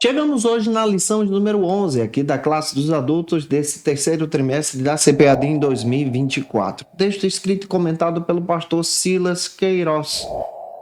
Chegamos hoje na lição de número 11 aqui da classe dos adultos desse terceiro trimestre da CPAD em 2024. Texto escrito e comentado pelo pastor Silas Queiroz.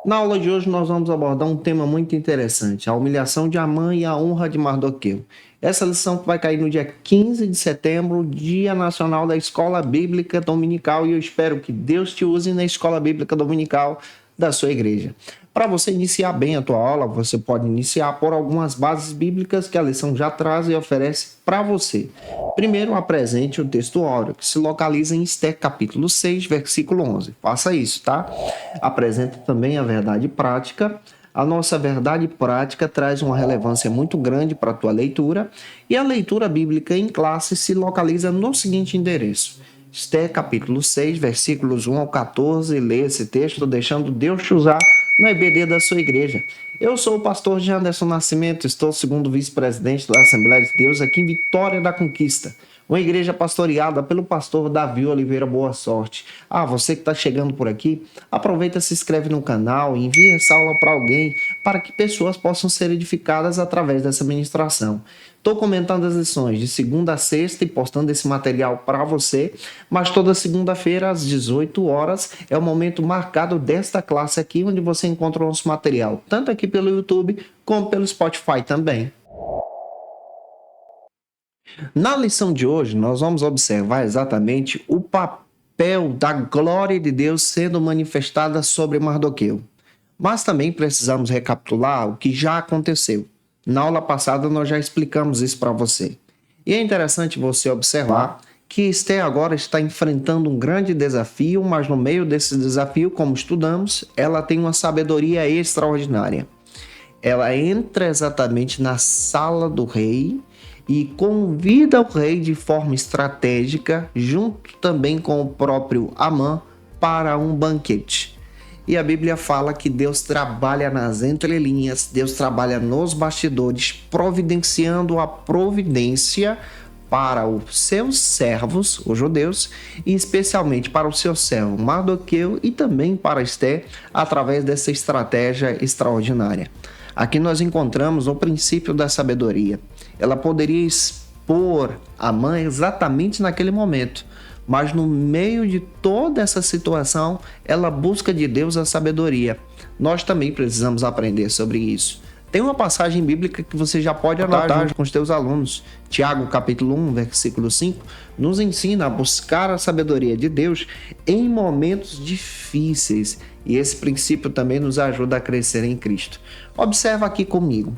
Na aula de hoje nós vamos abordar um tema muito interessante, a humilhação de Amã e a honra de Mardoqueu. Essa lição vai cair no dia 15 de setembro, Dia Nacional da Escola Bíblica Dominical, e eu espero que Deus te use na Escola Bíblica Dominical da sua igreja. Para você iniciar bem a tua aula, você pode iniciar por algumas bases bíblicas que a lição já traz e oferece para você. Primeiro, apresente o texto áureo, que se localiza em Esté, capítulo 6, versículo 11. Faça isso, tá? Apresenta também a verdade prática. A nossa verdade prática traz uma relevância muito grande para a tua leitura, e a leitura bíblica em classe se localiza no seguinte endereço: Esté, capítulo 6, versículos 1 ao 14, lê esse texto, deixando Deus te usar no EBD da sua igreja. Eu sou o pastor Janderson Nascimento, estou segundo vice-presidente da Assembleia de Deus aqui em Vitória da Conquista, uma igreja pastoreada pelo pastor Davi Oliveira Boa Sorte. Você que está chegando por aqui, aproveita, se inscreve no canal e envia essa aula para alguém, para que pessoas possam ser edificadas através dessa ministração. Estou comentando as lições de segunda a sexta e postando esse material para você, mas toda segunda-feira às 18 horas é o momento marcado desta classe aqui, onde você encontra o nosso material, tanto aqui pelo YouTube como pelo Spotify também. Na lição de hoje, nós vamos observar exatamente o papel da glória de Deus sendo manifestada sobre Mardoqueu. Mas também precisamos recapitular o que já aconteceu. Na aula passada nós já explicamos isso para você. E é interessante você observar que Esté agora está enfrentando um grande desafio, mas no meio desse desafio, como estudamos, ela tem uma sabedoria extraordinária. Ela entra exatamente na sala do rei e convida o rei de forma estratégica, junto também com o próprio Amã, para um banquete. E a Bíblia fala que Deus trabalha nas entrelinhas, Deus trabalha nos bastidores, providenciando a providência para os seus servos, os judeus, e especialmente para o seu servo Mardoqueu e também para Esté, através dessa estratégia extraordinária. Aqui nós encontramos o princípio da sabedoria. Ela poderia expor Amã exatamente naquele momento, mas no meio de toda essa situação, ela busca de Deus a sabedoria. Nós também precisamos aprender sobre isso. Tem uma passagem bíblica que você já pode anotar junto com os teus alunos. Tiago, capítulo 1, versículo 5, nos ensina a buscar a sabedoria de Deus em momentos difíceis. E esse princípio também nos ajuda a crescer em Cristo. Observa aqui comigo.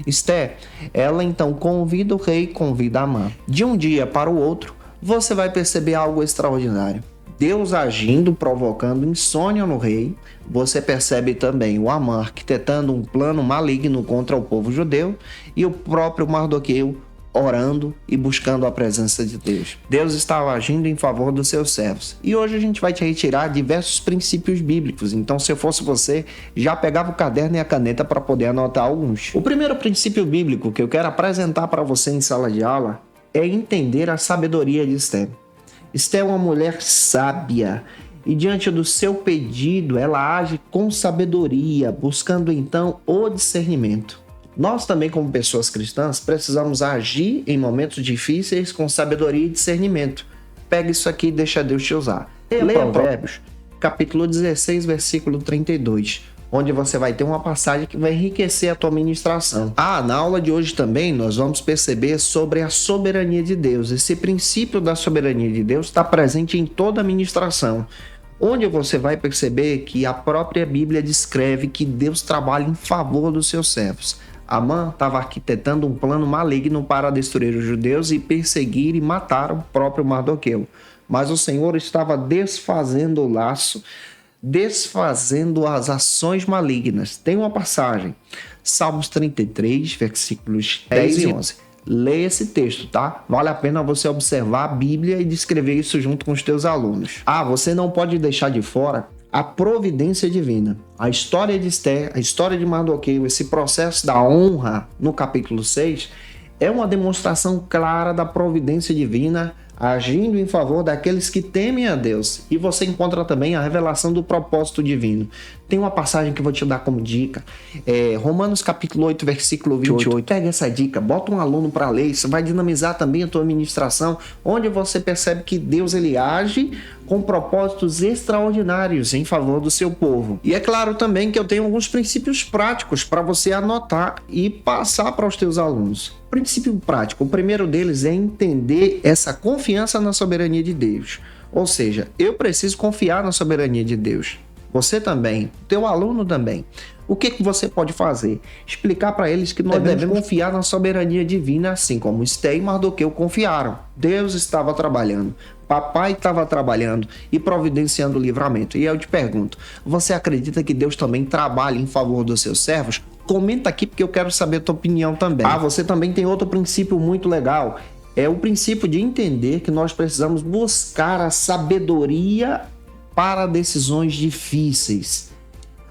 Esté, ela então convida o rei, convida Amã. De um dia para o outro, você vai perceber algo extraordinário. Deus agindo, provocando insônia no rei. Você percebe também o Amã arquitetando um plano maligno contra o povo judeu e o próprio Mardoqueu orando e buscando a presença de Deus. Deus estava agindo em favor dos seus servos. E hoje a gente vai te retirar diversos princípios bíblicos. Então, se eu fosse você, já pegava o caderno e a caneta para poder anotar alguns. O primeiro princípio bíblico que eu quero apresentar para você em sala de aula é entender a sabedoria de Esté. Esté é uma mulher sábia e diante do seu pedido ela age com sabedoria, buscando então o discernimento. Nós também, como pessoas cristãs, precisamos agir em momentos difíceis com sabedoria e discernimento. Pega isso aqui e deixa Deus te usar. Leia Provérbios, capítulo 16, versículo 32. Onde você vai ter uma passagem que vai enriquecer a tua ministração. Na aula de hoje também nós vamos perceber sobre a soberania de Deus. Esse princípio da soberania de Deus está presente em toda a ministração, onde você vai perceber que a própria Bíblia descreve que Deus trabalha em favor dos seus servos. Amã estava arquitetando um plano maligno para destruir os judeus e perseguir e matar o próprio Mardoqueu. Mas o Senhor estava desfazendo o laço, desfazendo as ações malignas. Tem uma passagem, Salmos 33, versículos 10 e 11. Leia esse texto, tá? Vale a pena você observar a Bíblia e descrever isso junto com os teus alunos. Você não pode deixar de fora a providência divina. A história de Esté, a história de Mardoqueu, esse processo da honra no capítulo 6, é uma demonstração clara da providência divina agindo em favor daqueles que temem a Deus. E você encontra também a revelação do propósito divino. Tem uma passagem que eu vou te dar como dica, Romanos capítulo 8, versículo 28. Pega essa dica, bota um aluno para ler, isso vai dinamizar também a tua ministração, onde você percebe que Deus ele age com propósitos extraordinários em favor do seu povo. E é claro também que eu tenho alguns princípios práticos para você anotar e passar para os teus alunos. Princípio prático, o primeiro deles é entender essa confiança na soberania de Deus. Ou seja, eu preciso confiar na soberania de Deus. Você também, teu aluno também. O que você pode fazer? Explicar para eles que nós devemos confiar na soberania divina, assim como Esté e Mardoqueu confiaram. Deus estava trabalhando, papai estava trabalhando e providenciando o livramento. E eu te pergunto, você acredita que Deus também trabalha em favor dos seus servos? Comenta aqui porque eu quero saber a tua opinião também. Você também tem outro princípio muito legal. É o princípio de entender que nós precisamos buscar a sabedoria para decisões difíceis.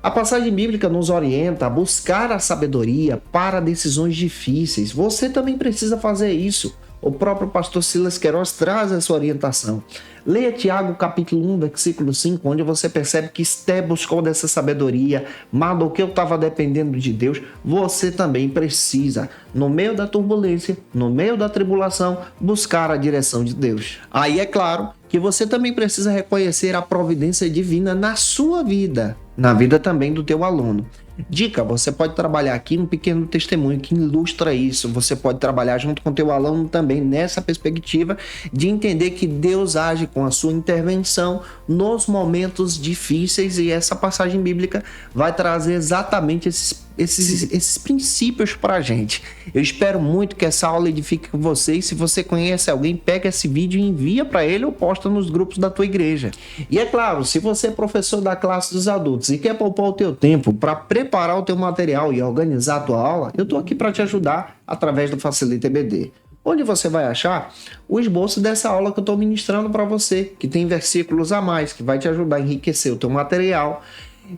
A passagem bíblica nos orienta a buscar a sabedoria para decisões difíceis. Você também precisa fazer isso. O próprio pastor Silas Queiroz traz essa orientação. Leia Tiago capítulo 1, versículo 5, onde você percebe que Esté buscou dessa sabedoria, Mardoqueu estava dependendo de Deus. Você também precisa, no meio da turbulência, no meio da tribulação, buscar a direção de Deus. Aí é claro que você também precisa reconhecer a providência divina na sua vida, na vida também do teu aluno. Dica, você pode trabalhar aqui um pequeno testemunho que ilustra isso. Você pode trabalhar junto com o teu aluno também nessa perspectiva de entender que Deus age com a sua intervenção nos momentos difíceis, e essa passagem bíblica vai trazer exatamente esses princípios para a gente. Eu espero muito que essa aula edifique com você, e se você conhece alguém, pega esse vídeo e envia para ele ou posta nos grupos da tua igreja. E é claro, se você é professor da classe dos adultos e quer poupar o teu tempo para preparar o teu material e organizar a tua aula, eu estou aqui para te ajudar através do Facilita EBD, onde você vai achar o esboço dessa aula que eu estou ministrando para você, que tem versículos a mais, que vai te ajudar a enriquecer o teu material.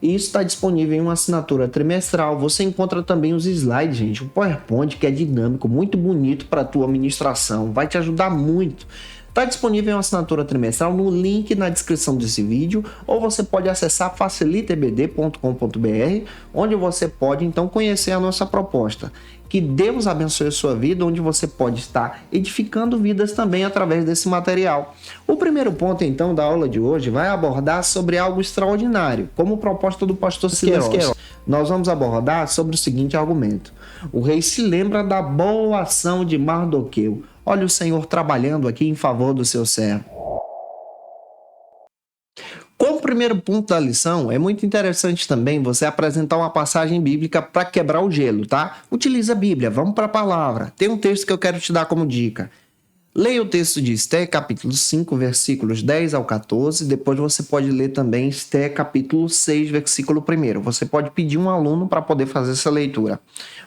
E isso está disponível em uma assinatura trimestral. Você encontra também os slides, gente, o PowerPoint, que é dinâmico, muito bonito para a tua ministração, vai te ajudar muito. Está disponível em uma assinatura trimestral no link na descrição desse vídeo, ou você pode acessar facilitaebd.com.br, onde você pode então conhecer a nossa proposta. Que Deus abençoe a sua vida, onde você pode estar edificando vidas também através desse material. O primeiro ponto então da aula de hoje vai abordar sobre algo extraordinário, como proposta do pastor Silas Queiroz. Nós vamos abordar sobre o seguinte argumento: o rei se lembra da boa ação de Mardoqueu. Olha o Senhor trabalhando aqui em favor do seu servo. Como primeiro ponto da lição, é muito interessante também você apresentar uma passagem bíblica para quebrar o gelo, tá? Utiliza a Bíblia, vamos para a palavra. Tem um texto que eu quero te dar como dica. Leia o texto de Esté, capítulo 5, versículos 10 ao 14. Depois você pode ler também Esté, capítulo 6, versículo 1. Você pode pedir um aluno para poder fazer essa leitura.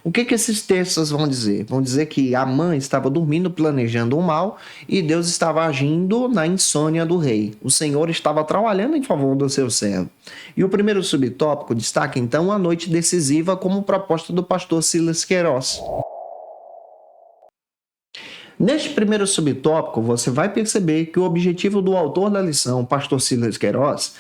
O que esses textos vão dizer? Vão dizer que Amã estava dormindo, planejando o mal, e Deus estava agindo na insônia do rei. O Senhor estava trabalhando em favor do seu servo. E o primeiro subtópico destaca então a noite decisiva como proposta do pastor Silas Queiroz. Neste primeiro subtópico, você vai perceber que o objetivo do autor da lição, pastor Silas Queiroz,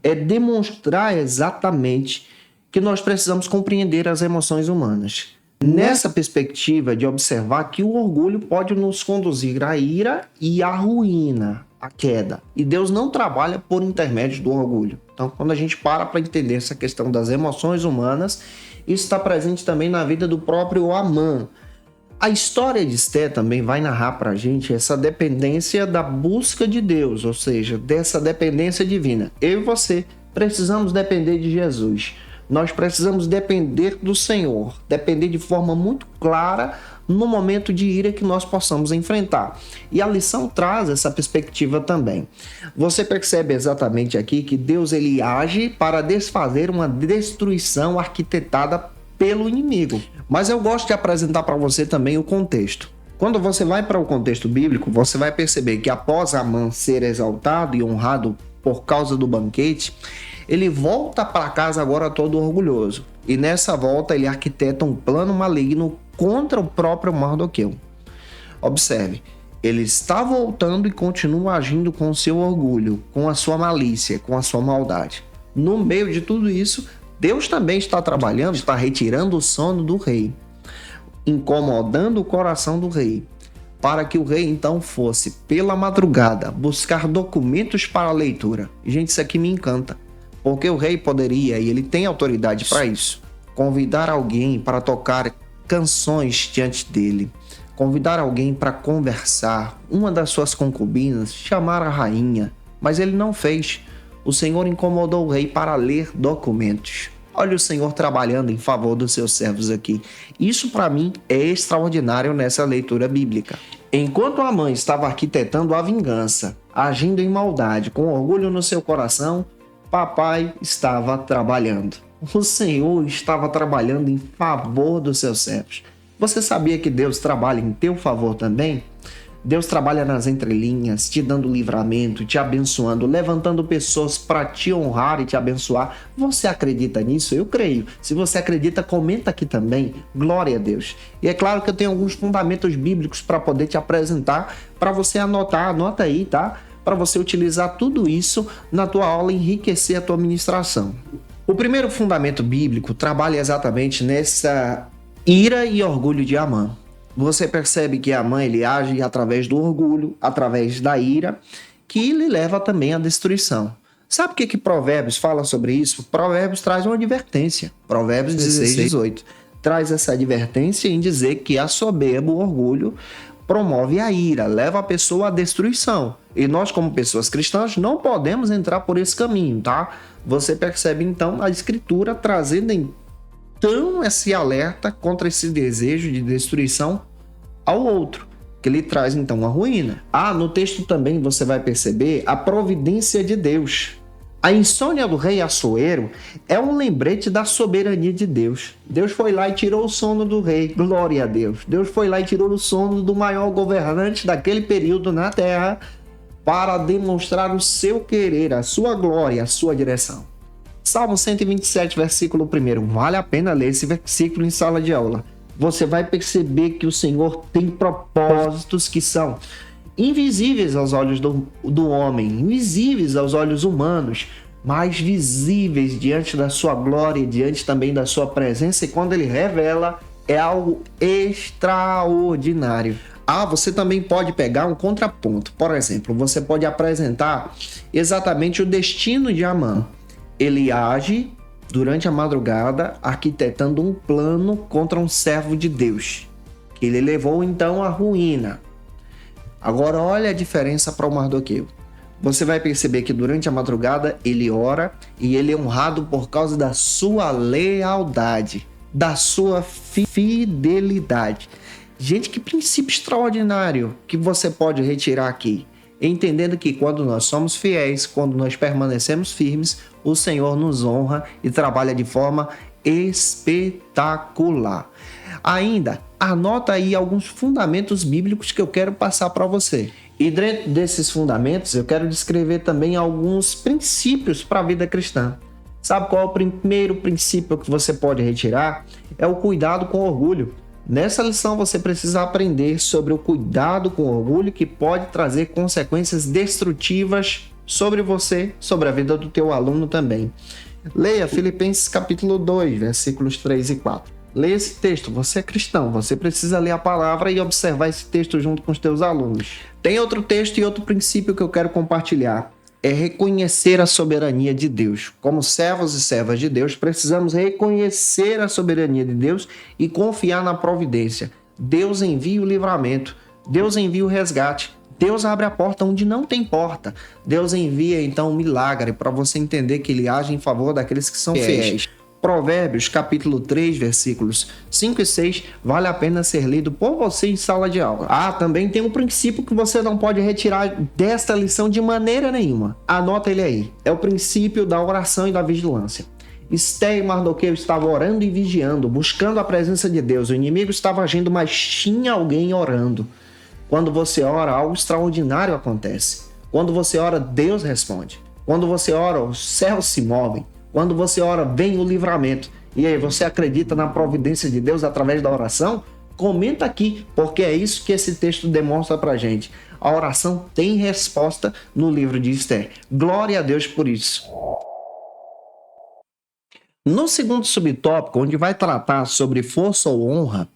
é demonstrar exatamente que nós precisamos compreender as emoções humanas. Nessa perspectiva de observar que o orgulho pode nos conduzir à ira e à ruína, à queda. E Deus não trabalha por intermédio do orgulho. Então, quando a gente para entender essa questão das emoções humanas, isso está presente também na vida do próprio Amã. A história de Esté também vai narrar para a gente essa dependência da busca de Deus, ou seja, dessa dependência divina. Eu e você precisamos depender de Jesus. Nós precisamos depender do Senhor, depender de forma muito clara no momento de ira que nós possamos enfrentar. E a lição traz essa perspectiva também. Você percebe exatamente aqui que Deus ele age para desfazer uma destruição arquitetada pelo inimigo. Mas eu gosto de apresentar para você também o contexto. Quando você vai para o contexto bíblico, você vai perceber que após Amã ser exaltado e honrado por causa do banquete, ele volta para casa agora todo orgulhoso. E nessa volta ele arquiteta um plano maligno contra o próprio Mardoqueu. Observe, Ele está voltando e continua agindo com o seu orgulho, com a sua malícia, com a sua maldade. No meio de tudo isso, Deus também está trabalhando, está retirando o sono do rei, incomodando o coração do rei, para que o rei então fosse, pela madrugada, buscar documentos para a leitura. Gente, isso aqui me encanta, porque o rei poderia, e ele tem autoridade para isso, convidar alguém para tocar canções diante dele, convidar alguém para conversar, uma das suas concubinas, chamar a rainha, mas ele não fez. O Senhor incomodou o rei para ler documentos. Olha o Senhor trabalhando em favor dos seus servos aqui. Isso para mim é extraordinário nessa leitura bíblica. Enquanto a mãe estava arquitetando a vingança, agindo em maldade, com orgulho no seu coração, papai estava trabalhando. O Senhor estava trabalhando em favor dos seus servos. Você sabia que Deus trabalha em teu favor também? Deus trabalha nas entrelinhas, te dando livramento, te abençoando, levantando pessoas para te honrar e te abençoar. Você acredita nisso? Eu creio. Se você acredita, comenta aqui também. Glória a Deus. E é claro que eu tenho alguns fundamentos bíblicos para poder te apresentar, para você anotar, anota aí, tá? Para você utilizar tudo isso na tua aula e enriquecer a tua ministração. O primeiro fundamento bíblico trabalha exatamente nessa ira e orgulho de Amã. Você percebe que Amã ele age através do orgulho, através da ira, que lhe leva também à destruição. Sabe o que Provérbios fala sobre isso? Provérbios traz uma advertência. Provérbios 16, 18 traz essa advertência em dizer que a soberba, o orgulho, promove a ira, leva a pessoa à destruição. E nós, como pessoas cristãs, não podemos entrar por esse caminho, tá? Você percebe, então, a Escritura trazendo então esse alerta contra esse desejo de destruição ao outro, que lhe traz, então, a ruína. No texto também você vai perceber a providência de Deus. A insônia do rei Assuero é um lembrete da soberania de Deus. Deus foi lá e tirou o sono do rei. Glória a Deus. Deus foi lá e tirou o sono do maior governante daquele período na terra para demonstrar o seu querer, a sua glória, a sua direção. Salmo 127, versículo 1. Vale a pena ler esse versículo em sala de aula. Você vai perceber que o Senhor tem propósitos que são invisíveis aos olhos do homem, invisíveis aos olhos humanos, mas visíveis diante da sua glória, diante também da sua presença, e quando ele revela, é algo extraordinário. Você também pode pegar um contraponto. Por exemplo, você pode apresentar exatamente o destino de Amã. Ele age durante a madrugada, arquitetando um plano contra um servo de Deus, que ele levou então à ruína. Agora olha a diferença para o Mardoqueu. Você vai perceber que durante a madrugada ele ora e ele é honrado por causa da sua lealdade, da sua fidelidade. Gente, que princípio extraordinário que você pode retirar aqui. Entendendo que quando nós somos fiéis, quando nós permanecemos firmes, o Senhor nos honra e trabalha de forma espetacular. Ainda, anota aí alguns fundamentos bíblicos que eu quero passar para você. E dentro desses fundamentos, eu quero descrever também alguns princípios para a vida cristã. Sabe qual é o primeiro princípio que você pode retirar? É o cuidado com orgulho. Nessa lição você precisa aprender sobre o cuidado com orgulho que pode trazer consequências destrutivas sobre você, sobre a vida do teu aluno também. Leia Filipenses capítulo 2, versículos 3 e 4. Leia esse texto, você é cristão, você precisa ler a palavra e observar esse texto junto com os teus alunos. Tem outro texto e outro princípio que eu quero compartilhar. É reconhecer a soberania de Deus. Como servos e servas de Deus, precisamos reconhecer a soberania de Deus e confiar na providência. Deus envia o livramento, Deus envia o resgate, Deus abre a porta onde não tem porta. Deus envia então um milagre para você entender que ele age em favor daqueles que são fiéis. Provérbios, capítulo 3, versículos 5 e 6, vale a pena ser lido por você em sala de aula. Também tem um princípio que você não pode retirar desta lição de maneira nenhuma. Anota ele aí. É o princípio da oração e da vigilância. Esther e Mardoqueu estavam orando e vigiando, buscando a presença de Deus. O inimigo estava agindo, mas tinha alguém orando. Quando você ora, algo extraordinário acontece. Quando você ora, Deus responde. Quando você ora, os céus se movem. Quando você ora, vem o livramento. E aí, você acredita na providência de Deus através da oração? Comenta aqui, porque é isso que esse texto demonstra pra gente. A oração tem resposta no livro de Esther. Glória a Deus por isso. No segundo subtópico, onde vai tratar sobre força ou honra,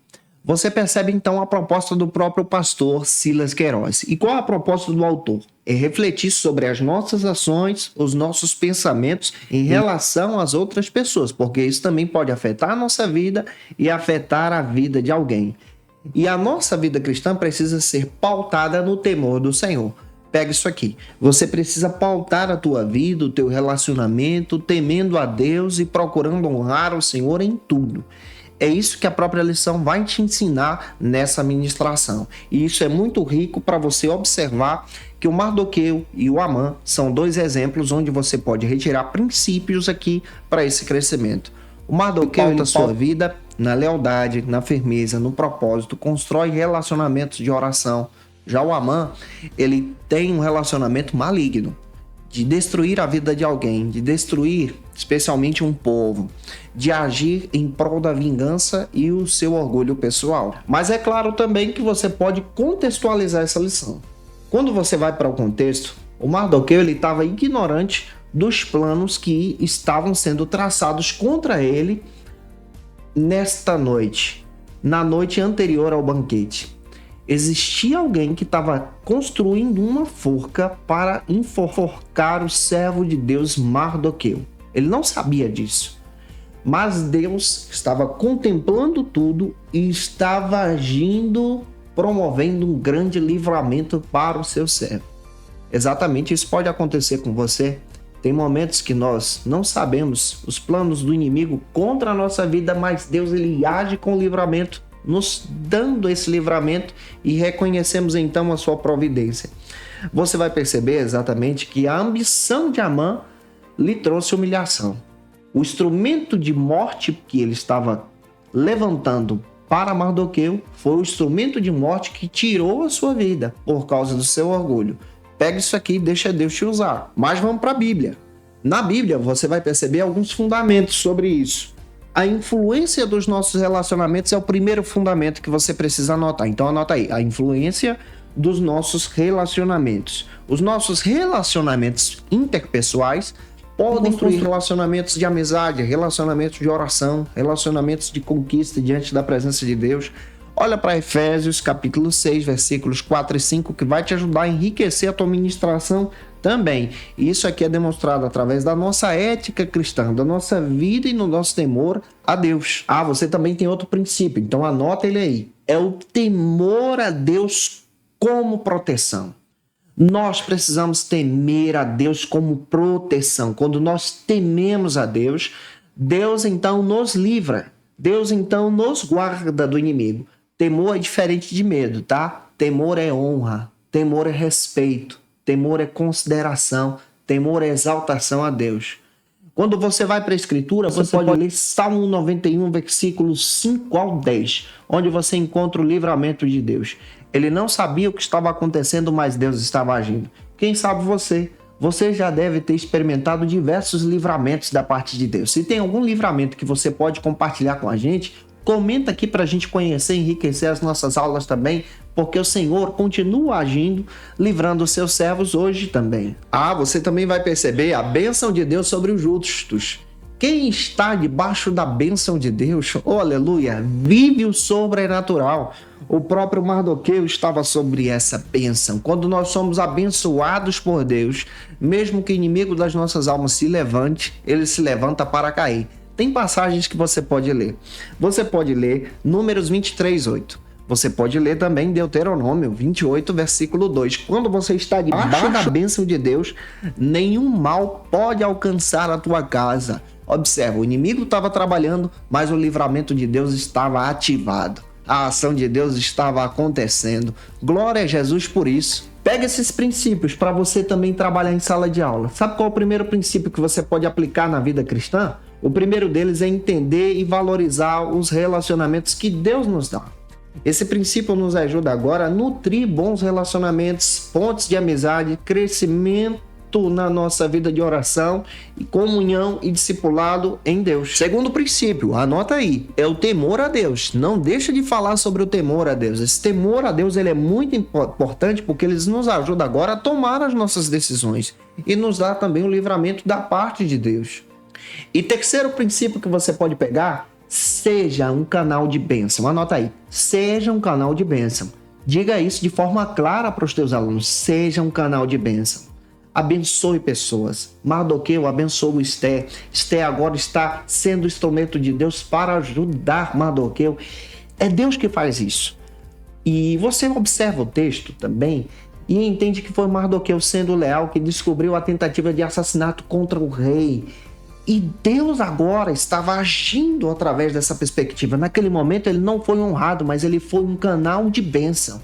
você percebe então a proposta do próprio pastor Silas Queiroz. E qual é a proposta do autor? É refletir sobre as nossas ações, os nossos pensamentos em relação às outras pessoas, porque isso também pode afetar a nossa vida e afetar a vida de alguém. E a nossa vida cristã precisa ser pautada no temor do Senhor. Pega isso aqui. Você precisa pautar a tua vida, o teu relacionamento, temendo a Deus e procurando honrar o Senhor em tudo. É isso que a própria lição vai te ensinar nessa ministração. E isso é muito rico para você observar que o Mardoqueu e o Amã são dois exemplos onde você pode retirar princípios aqui para esse crescimento. O Mardoqueu, na sua vida, na lealdade, na firmeza, no propósito, constrói relacionamentos de oração. Já o Amã, ele tem um relacionamento maligno, de destruir a vida de alguém, de destruir especialmente um povo, de agir em prol da vingança e o seu orgulho pessoal. Mas é claro também que você pode contextualizar essa lição. Quando você vai para o contexto, o Mardoqueu estava ignorante dos planos que estavam sendo traçados contra ele nesta noite, na noite anterior ao banquete. Existia alguém que estava construindo uma forca para enforcar o servo de Deus Mardoqueu. Ele não sabia disso, mas Deus estava contemplando tudo e estava agindo, promovendo um grande livramento para o seu servo. Exatamente isso pode acontecer com você. Tem momentos que nós não sabemos os planos do inimigo contra a nossa vida, mas Deus ele age com livramento, nos dando esse livramento e reconhecemos então a sua providência. Você vai perceber exatamente que a ambição de Amã lhe trouxe humilhação. O instrumento de morte que ele estava levantando para Mardoqueu foi o instrumento de morte que tirou a sua vida por causa do seu orgulho. Pega isso aqui e deixa Deus te usar. Mas vamos para a Bíblia. Na Bíblia você vai perceber alguns fundamentos sobre isso. A influência dos nossos relacionamentos é o primeiro fundamento que você precisa anotar. Então anota aí, a influência dos nossos relacionamentos. Os nossos relacionamentos interpessoais podem incluir relacionamentos de amizade, relacionamentos de oração, relacionamentos de conquista diante da presença de Deus. Olha para Efésios capítulo 6, versículos 4 e 5, que vai te ajudar a enriquecer a tua ministração também. E isso aqui é demonstrado através da nossa ética cristã, da nossa vida e no nosso temor a Deus. Ah, você também tem outro princípio, então anota ele aí. É o temor a Deus como proteção. Nós precisamos temer a Deus como proteção. Quando nós tememos a Deus, Deus então nos livra. Deus então nos guarda do inimigo. Temor é diferente de medo, tá? Temor é honra, temor é respeito, temor é consideração, temor é exaltação a Deus. Quando você vai para a Escritura, você pode ler Salmo 91, versículos 5 ao 10, onde você encontra o livramento de Deus. Ele não sabia o que estava acontecendo, mas Deus estava agindo. Quem sabe você? Você já deve ter experimentado diversos livramentos da parte de Deus. Se tem algum livramento que você pode compartilhar com a gente, comenta aqui para a gente conhecer e enriquecer as nossas aulas também, porque o Senhor continua agindo, livrando os seus servos hoje também. Ah, você também vai perceber a bênção de Deus sobre os justos. Quem está debaixo da bênção de Deus, oh aleluia, vive o sobrenatural. O próprio Mardoqueu estava sobre essa bênção. Quando nós somos abençoados por Deus, mesmo que o inimigo das nossas almas se levante, ele se levanta para cair. Tem passagens que você pode ler. Você pode ler Números 23, 8. Você pode ler também Deuteronômio 28, versículo 2. Quando você está debaixo da bênção de Deus, nenhum mal pode alcançar a tua casa. Observa, o inimigo estava trabalhando, mas o livramento de Deus estava ativado. A ação de Deus estava acontecendo. Glória a Jesus por isso. Pega esses princípios para você também trabalhar em sala de aula. Sabe qual é o primeiro princípio que você pode aplicar na vida cristã? O primeiro deles é entender e valorizar os relacionamentos que Deus nos dá. Esse princípio nos ajuda agora a nutrir bons relacionamentos, pontes de amizade, crescimento muito na nossa vida de oração, e comunhão e discipulado em Deus. Segundo princípio, anota aí, é o temor a Deus. Não deixa de falar sobre o temor a Deus. Esse temor a Deus ele é muito importante porque ele nos ajuda agora a tomar as nossas decisões e nos dá também o livramento da parte de Deus. E terceiro princípio que você pode pegar, seja um canal de bênção. Anota aí, seja um canal de bênção. Diga isso de forma clara para os teus alunos, seja um canal de bênção. Abençoe pessoas. Mardoqueu abençoou Esther. Esther agora está sendo instrumento de Deus para ajudar Mardoqueu. É Deus que faz isso. E você observa o texto também e entende que foi Mardoqueu sendo leal que descobriu a tentativa de assassinato contra o rei. E Deus agora estava agindo através dessa perspectiva. Naquele momento ele não foi honrado, mas ele foi um canal de bênção.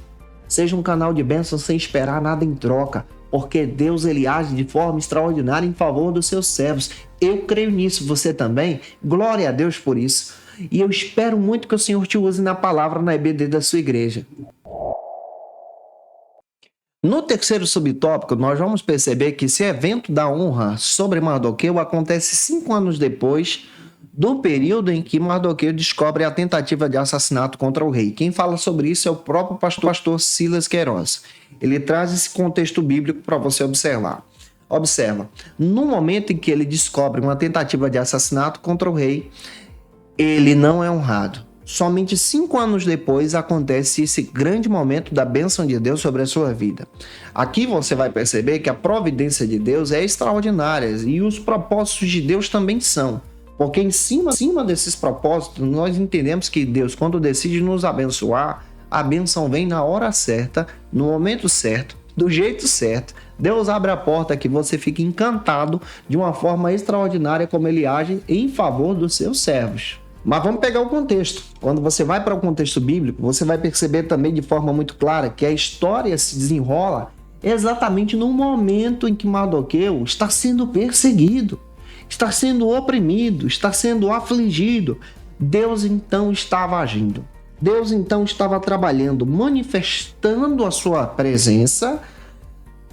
Seja um canal de bênção sem esperar nada em troca, porque Deus ele age de forma extraordinária em favor dos seus servos. Eu creio nisso, você também? Glória a Deus por isso. E eu espero muito que o Senhor te use na palavra na EBD da sua igreja. No terceiro subtópico, nós vamos perceber que esse evento da honra sobre Mardoqueu acontece 5 anos depois do período em que Mardoqueu descobre a tentativa de assassinato contra o rei. Quem fala sobre isso é o próprio pastor Silas Queiroz. Ele traz esse contexto bíblico para você observar. Observa, no momento em que ele descobre uma tentativa de assassinato contra o rei, ele não é honrado. Somente 5 anos depois acontece esse grande momento da bênção de Deus sobre a sua vida. Aqui você vai perceber que a providência de Deus é extraordinária e os propósitos de Deus também são. Porque em cima desses propósitos nós entendemos que Deus, quando decide nos abençoar, a bênção vem na hora certa, no momento certo, do jeito certo. Deus abre a porta que você fica encantado de uma forma extraordinária como ele age em favor dos seus servos. Mas vamos pegar o contexto. Quando você vai para o contexto bíblico, você vai perceber também de forma muito clara que a história se desenrola exatamente no momento em que Mardoqueu está sendo perseguido, está sendo oprimido, está sendo afligido. Deus então estava agindo. Deus então estava trabalhando, manifestando a sua presença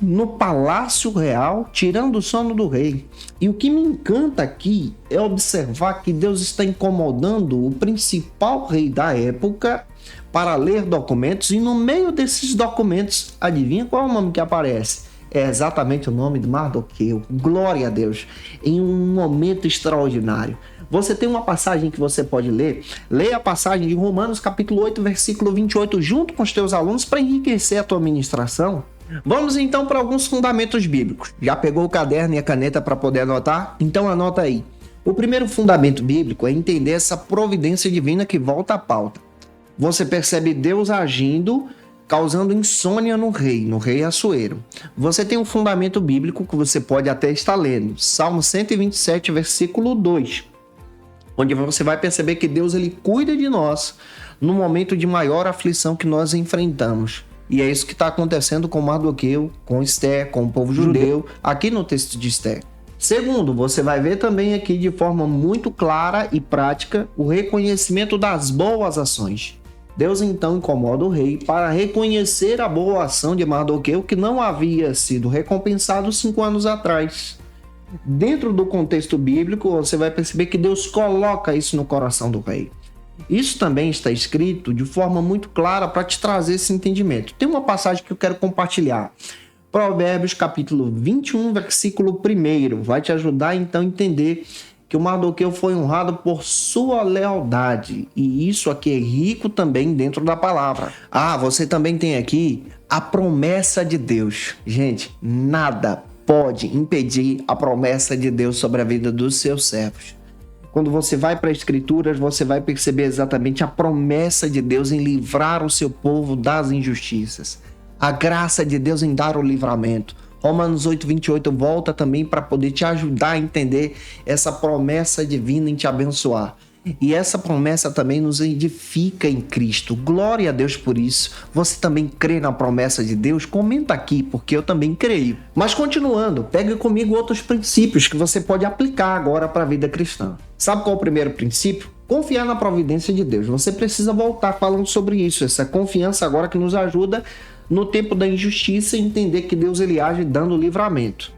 no palácio real, tirando o sono do rei. E o que me encanta aqui é observar que Deus está incomodando o principal rei da época para ler documentos, e no meio desses documentos, adivinha qual é o nome que aparece? É exatamente o nome de Mardoqueu. Glória a Deus, em um momento extraordinário. Você tem uma passagem que você pode ler. Leia a passagem de Romanos capítulo 8, versículo 28, junto com os teus alunos para enriquecer a tua ministração. Vamos então para alguns fundamentos bíblicos. Já pegou o caderno e a caneta para poder anotar? Então anota aí. O primeiro fundamento bíblico é entender essa providência divina que volta à pauta. Você percebe Deus agindo, causando insônia no rei Assuero. Você tem um fundamento bíblico que você pode até estar lendo. Salmo 127, versículo 2. Onde você vai perceber que Deus ele cuida de nós no momento de maior aflição que nós enfrentamos. E é isso que está acontecendo com Mardoqueu, com Esther, com o povo judeu, aqui no texto de Esther. Segundo, você vai ver também aqui de forma muito clara e prática o reconhecimento das boas ações. Deus então incomoda o rei para reconhecer a boa ação de Mardoqueu que não havia sido recompensado 5 anos atrás. Dentro do contexto bíblico, você vai perceber que Deus coloca isso no coração do rei. Isso também está escrito de forma muito clara para te trazer esse entendimento. Tem uma passagem que eu quero compartilhar. Provérbios capítulo 21, versículo 1. Vai te ajudar então a entender que o Mardoqueu foi honrado por sua lealdade. E isso aqui é rico também dentro da palavra. Você também tem aqui a promessa de Deus. Gente, nada pode impedir a promessa de Deus sobre a vida dos seus servos. Quando você vai para as Escrituras, você vai perceber exatamente a promessa de Deus em livrar o seu povo das injustiças. A graça de Deus em dar o livramento. Romanos 8, 28 volta também para poder te ajudar a entender essa promessa divina em te abençoar. E essa promessa também nos edifica em Cristo. Glória a Deus por isso. Você também crê na promessa de Deus? Comenta aqui, porque eu também creio. Mas continuando, pegue comigo outros princípios que você pode aplicar agora para a vida cristã. Sabe qual é o primeiro princípio? Confiar na providência de Deus. Você precisa voltar falando sobre isso. Essa confiança agora que nos ajuda no tempo da injustiça e entender que Deus ele age dando livramento.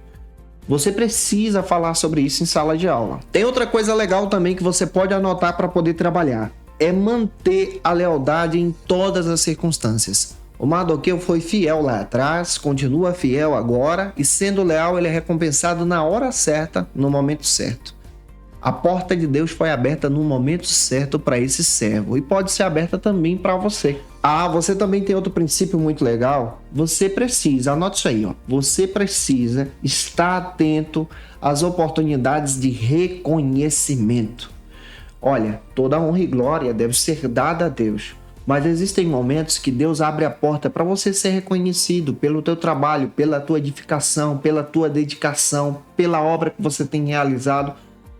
Você precisa falar sobre isso em sala de aula. Tem outra coisa legal também que você pode anotar para poder trabalhar. É manter a lealdade em todas as circunstâncias. O Mardoqueu foi fiel lá atrás, continua fiel agora e sendo leal ele é recompensado na hora certa, no momento certo. A porta de Deus foi aberta no momento certo para esse servo e pode ser aberta também para você. Você também tem outro princípio muito legal. Você precisa, anote isso aí, você precisa estar atento às oportunidades de reconhecimento. Olha, toda honra e glória deve ser dada a Deus, mas existem momentos que Deus abre a porta para você ser reconhecido pelo teu trabalho, pela tua edificação, pela tua dedicação, pela obra que você tem realizado.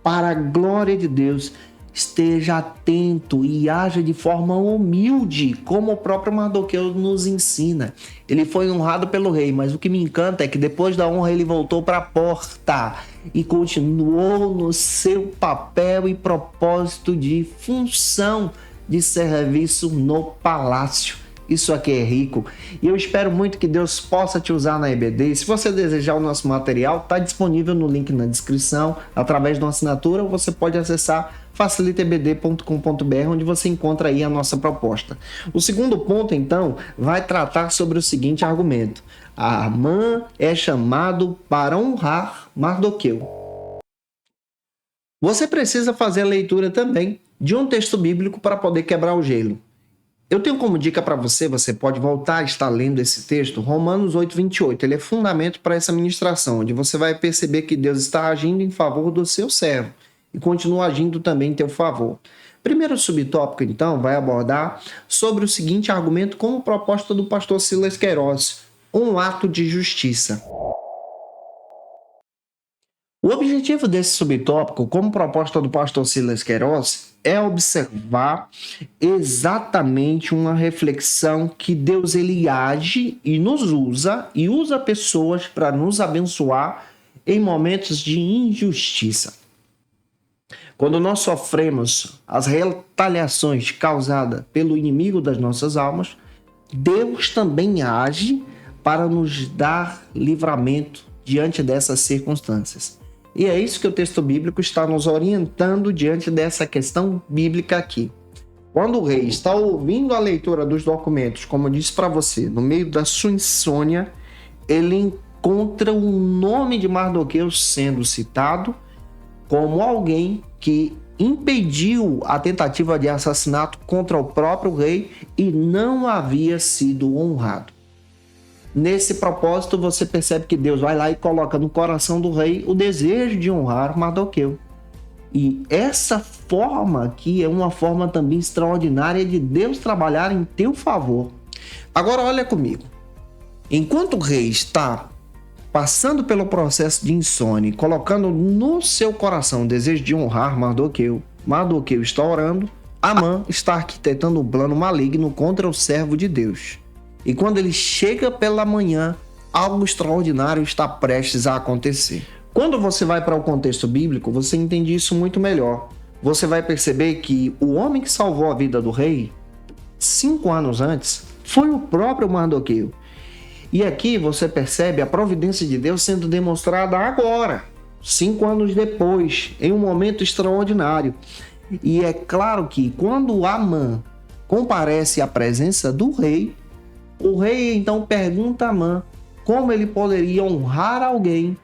Para a glória de Deus, esteja atento e haja de forma humilde, como o próprio Mardoqueu nos ensina. Ele foi honrado pelo rei, mas o que me encanta é que depois da honra ele voltou para a porta e continuou no seu papel e propósito de função de serviço no palácio. Isso aqui é rico e eu espero muito que Deus possa te usar na EBD. E se você desejar o nosso material, está disponível no link na descrição, através de uma assinatura, ou você pode acessar facilitaebd.com.br, onde você encontra aí a nossa proposta. O segundo ponto, então, vai tratar sobre o seguinte argumento: Amã é chamado para honrar Mardoqueu. Você precisa fazer a leitura também de um texto bíblico para poder quebrar o gelo. Eu tenho como dica para você, você pode voltar a estar lendo esse texto, Romanos 8:28. Ele é fundamento para essa ministração, onde você vai perceber que Deus está agindo em favor do seu servo e continua agindo também em teu favor. Primeiro subtópico, então, vai abordar sobre o seguinte argumento como proposta do pastor Silas Queiroz: um ato de justiça. O objetivo desse subtópico, como proposta do pastor Silas Queiroz, é observar exatamente uma reflexão que Deus ele age e nos usa, e usa pessoas para nos abençoar em momentos de injustiça. Quando nós sofremos as retaliações causadas pelo inimigo das nossas almas, Deus também age para nos dar livramento diante dessas circunstâncias. E é isso que o texto bíblico está nos orientando diante dessa questão bíblica aqui. Quando o rei está ouvindo a leitura dos documentos, como eu disse para você, no meio da sua insônia, ele encontra o nome de Mardoqueu sendo citado como alguém que impediu a tentativa de assassinato contra o próprio rei e não havia sido honrado. Nesse propósito, você percebe que Deus vai lá e coloca no coração do rei o desejo de honrar Mardoqueu. E essa forma aqui é uma forma também extraordinária de Deus trabalhar em teu favor. Agora olha comigo. Enquanto o rei está passando pelo processo de insônia, colocando no seu coração o desejo de honrar Mardoqueu, Mardoqueu está orando, Amã está arquitetando um plano maligno contra o servo de Deus. E quando ele chega pela manhã, algo extraordinário está prestes a acontecer. Quando você vai para o contexto bíblico, você entende isso muito melhor. Você vai perceber que o homem que salvou a vida do rei, 5 anos antes, foi o próprio Mardoqueu. E aqui você percebe a providência de Deus sendo demonstrada agora, 5 anos depois, em um momento extraordinário. E é claro que quando Amã comparece à presença do rei, o rei então pergunta a Amã como ele poderia honrar alguém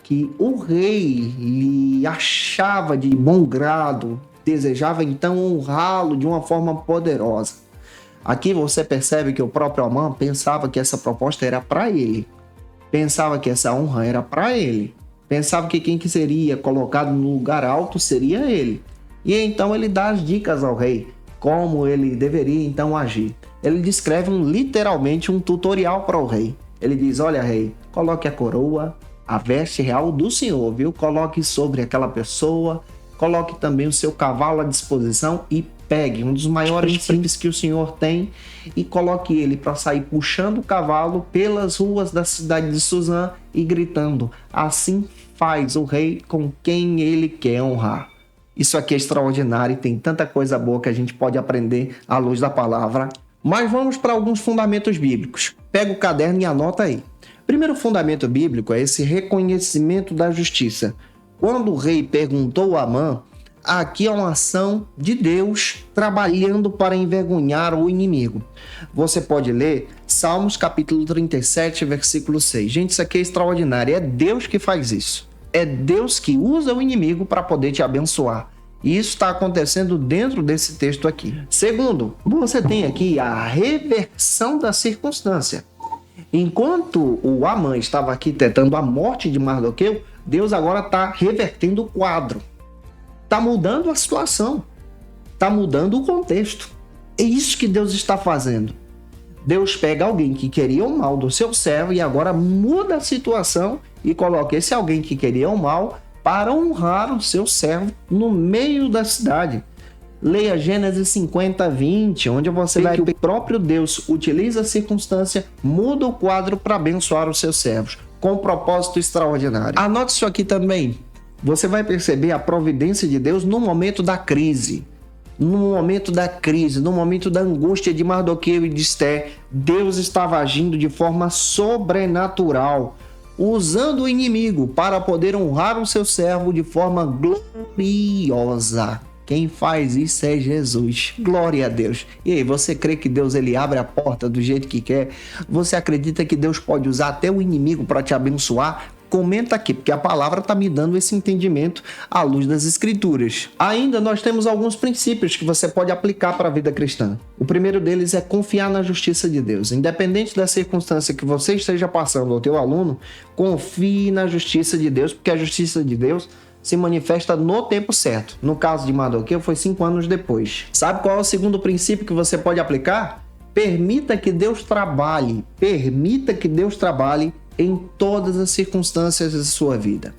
que o rei lhe achava de bom grado, desejava então honrá-lo de uma forma poderosa. Aqui você percebe que o próprio Amã pensava que essa proposta era para ele, pensava que essa honra era para ele, pensava que quem que seria colocado no lugar alto seria ele. E então ele dá as dicas ao rei, como ele deveria então agir. Ele descreve literalmente um tutorial para o rei. Ele diz: olha rei, coloque a coroa, a veste real do senhor, viu? Coloque sobre aquela pessoa, coloque também o seu cavalo à disposição e pegue um dos maiores príncipes que o senhor tem e coloque ele para sair puxando o cavalo pelas ruas da cidade de Suzã e gritando: assim faz o rei com quem ele quer honrar. Isso aqui é extraordinário e tem tanta coisa boa que a gente pode aprender à luz da palavra. Mas vamos para alguns fundamentos bíblicos. Pega o caderno e anota aí. Primeiro fundamento bíblico é esse reconhecimento da justiça. Quando o rei perguntou a Amã, aqui é uma ação de Deus trabalhando para envergonhar o inimigo. Você pode ler Salmos capítulo 37, versículo 6. Gente, isso aqui é extraordinário. É Deus que faz isso. É Deus que usa o inimigo para poder te abençoar. E isso está acontecendo dentro desse texto aqui. Segundo, você tem aqui a reversão da circunstância. Enquanto o Amã estava aqui tentando a morte de Mardoqueu, Deus agora está revertendo o quadro. Está mudando a situação. Está mudando o contexto. É isso que Deus está fazendo. Deus pega alguém que queria o mal do seu servo e agora muda a situação e coloca esse alguém que queria o mal para honrar o seu servo no meio da cidade. Leia Gênesis 50, 20, onde você vê que o próprio Deus utiliza a circunstância, muda o quadro para abençoar os seus servos, com um propósito extraordinário. Anote isso aqui também. Você vai perceber a providência de Deus no momento da crise. No momento da crise, no momento da angústia de Mardoqueu e de Esther, Deus estava agindo de forma sobrenatural, usando o inimigo para poder honrar o seu servo de forma gloriosa. Quem faz isso é Jesus. Glória a Deus. E aí, você crê que Deus ele abre a porta do jeito que quer? Você acredita que Deus pode usar até o inimigo para te abençoar? Comenta aqui, porque a palavra está me dando esse entendimento à luz das Escrituras. Ainda nós temos alguns princípios que você pode aplicar para a vida cristã. O primeiro deles é confiar na justiça de Deus. Independente da circunstância que você esteja passando, ou teu aluno, confie na justiça de Deus, porque a justiça de Deus se manifesta no tempo certo. No caso de Mardoqueu, foi 5 anos depois. Sabe qual é o segundo princípio que você pode aplicar? Permita que Deus trabalhe. Permita que Deus trabalhe em todas as circunstâncias da sua vida.